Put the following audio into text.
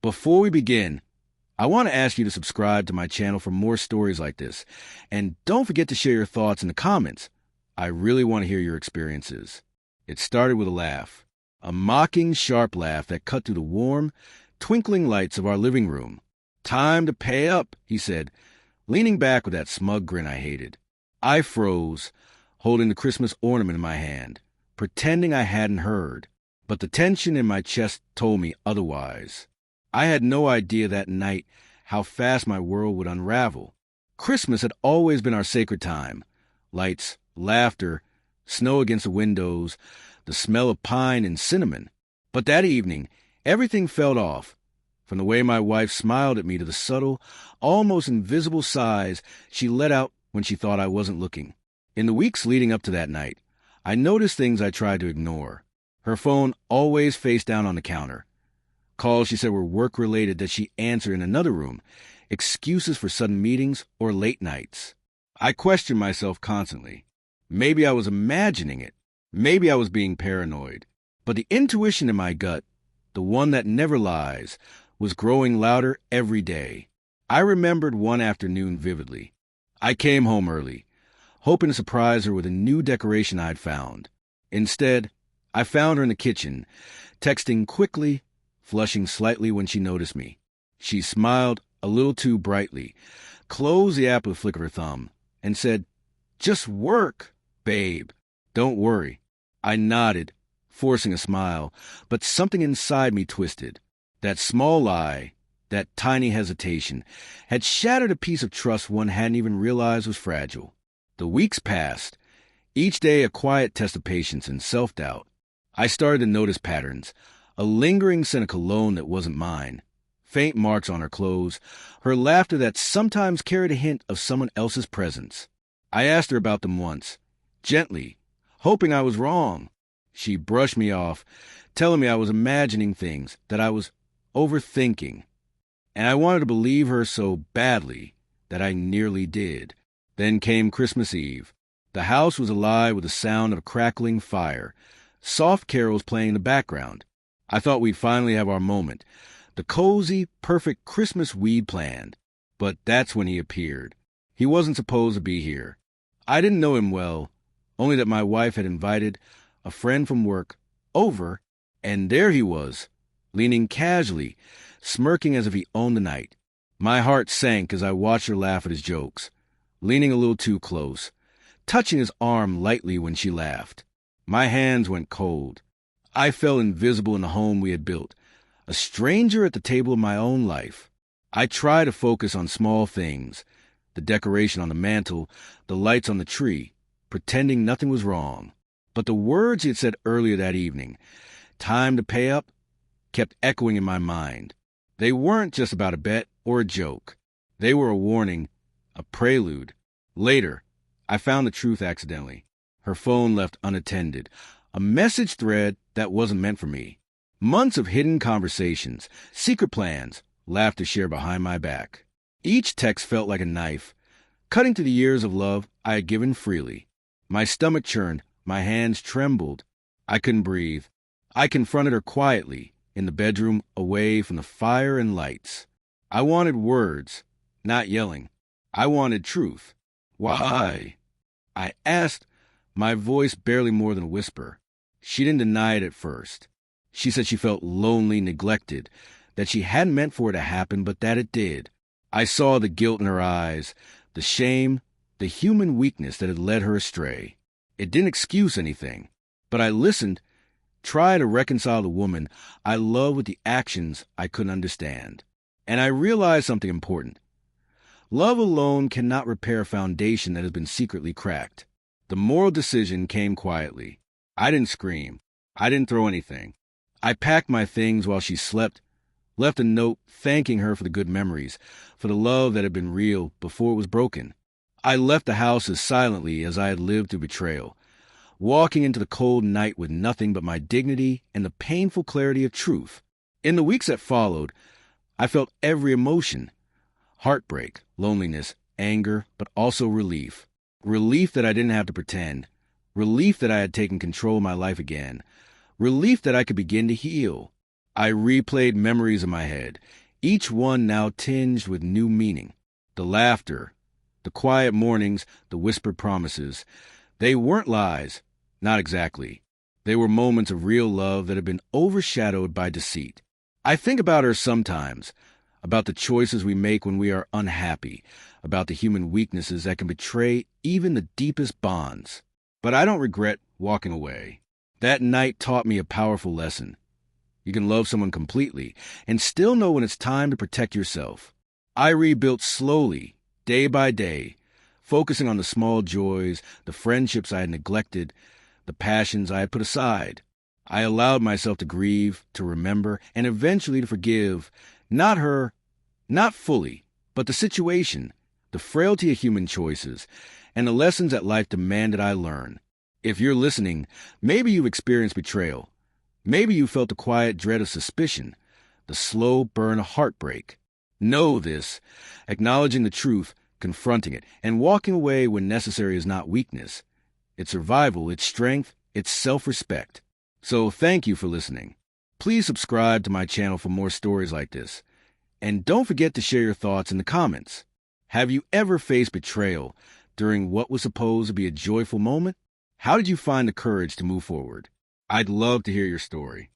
Before we begin, I want to ask you to subscribe to my channel for more stories like this. And don't forget to share your thoughts in the comments. I really want to hear your experiences. It started with a laugh. A mocking, sharp laugh that cut through the warm, twinkling lights of our living room. "Time to pay up," he said, leaning back with that smug grin I hated. I froze, holding the Christmas ornament in my hand, pretending I hadn't heard. But the tension in my chest told me otherwise. I had no idea that night how fast my world would unravel. Christmas had always been our sacred time. Lights, laughter, snow against the windows, the smell of pine and cinnamon. But that evening, everything felt off. From the way my wife smiled at me to the subtle, almost invisible sighs she let out when she thought I wasn't looking. In the weeks leading up to that night, I noticed things I tried to ignore. Her phone always face down on the counter. Calls she said were work-related that she answered in another room. Excuses for sudden meetings or late nights. I questioned myself constantly. Maybe I was imagining it. Maybe I was being paranoid. But the intuition in my gut, the one that never lies, was growing louder every day. I remembered one afternoon vividly. I came home early, hoping to surprise her with a new decoration I'd found. Instead, I found her in the kitchen, texting quickly, flushing slightly when she noticed me. She smiled a little too brightly, closed the app with a flick of her thumb, and said, "Just work, babe. Don't worry." I nodded, forcing a smile, but something inside me twisted. That small lie, that tiny hesitation, had shattered a piece of trust one hadn't even realized was fragile. The weeks passed, each day a quiet test of patience and self-doubt. I started to notice patterns, a lingering scent of cologne that wasn't mine, faint marks on her clothes, her laughter that sometimes carried a hint of someone else's presence. I asked her about them once, gently, hoping I was wrong. She brushed me off, telling me I was imagining things, that I was overthinking. And I wanted to believe her so badly that I nearly did. Then came Christmas Eve. The house was alive with the sound of a crackling fire, soft carols playing in the background. I thought we'd finally have our moment, the cozy, perfect Christmas we'd planned. But that's when he appeared. He wasn't supposed to be here. I didn't know him well, only that my wife had invited a friend from work over, and there he was, leaning casually, smirking as if he owned the night. My heart sank as I watched her laugh at his jokes, leaning a little too close, touching his arm lightly when she laughed. My hands went cold. I felt invisible in the home we had built, a stranger at the table of my own life. I tried to focus on small things, the decoration on the mantel, the lights on the tree, pretending nothing was wrong. But the words he had said earlier that evening, "Time to pay up," kept echoing in my mind. They weren't just about a bet or a joke. They were a warning, a prelude. Later, I found the truth accidentally. Her phone left unattended. A message thread that wasn't meant for me. Months of hidden conversations, secret plans, laughter shared behind my back. Each text felt like a knife, cutting to the years of love I had given freely. My stomach churned, my hands trembled. I couldn't breathe. I confronted her quietly, in the bedroom, away from the fire and lights. I wanted words, not yelling. I wanted truth. "Why?" I asked, my voice barely more than a whisper. She didn't deny it at first. She said she felt lonely, neglected, that she hadn't meant for it to happen, but that it did. I saw the guilt in her eyes, the shame, the human weakness that had led her astray. It didn't excuse anything, but I listened, tried to reconcile the woman I loved with the actions I couldn't understand. And I realized something important. Love alone cannot repair a foundation that has been secretly cracked. The moral decision came quietly. I didn't scream. I didn't throw anything. I packed my things while she slept, left a note thanking her for the good memories, for the love that had been real before it was broken. I left the house as silently as I had lived through betrayal, walking into the cold night with nothing but my dignity and the painful clarity of truth. In the weeks that followed, I felt every emotion. Heartbreak, loneliness, anger, but also relief. Relief that I didn't have to pretend. Relief that I had taken control of my life again. Relief that I could begin to heal. I replayed memories in my head, each one now tinged with new meaning. The laughter, the quiet mornings, the whispered promises. They weren't lies, not exactly. They were moments of real love that had been overshadowed by deceit. I think about her sometimes, about the choices we make when we are unhappy, about the human weaknesses that can betray even the deepest bonds. But I don't regret walking away. That night taught me a powerful lesson. You can love someone completely and still know when it's time to protect yourself. I rebuilt slowly, day by day, focusing on the small joys, the friendships I had neglected, the passions I had put aside. I allowed myself to grieve, to remember, and eventually to forgive, not her, not fully, but the situation, the frailty of human choices, and the lessons that life demanded I learn. If you're listening, maybe you've experienced betrayal. Maybe you felt the quiet dread of suspicion, the slow burn of heartbreak. Know this: acknowledging the truth, confronting it, and walking away when necessary is not weakness. It's survival, it's strength, it's self-respect. So thank you for listening. Please subscribe to my channel for more stories like this. And don't forget to share your thoughts in the comments. Have you ever faced betrayal during what was supposed to be a joyful moment? How did you find the courage to move forward? I'd love to hear your story.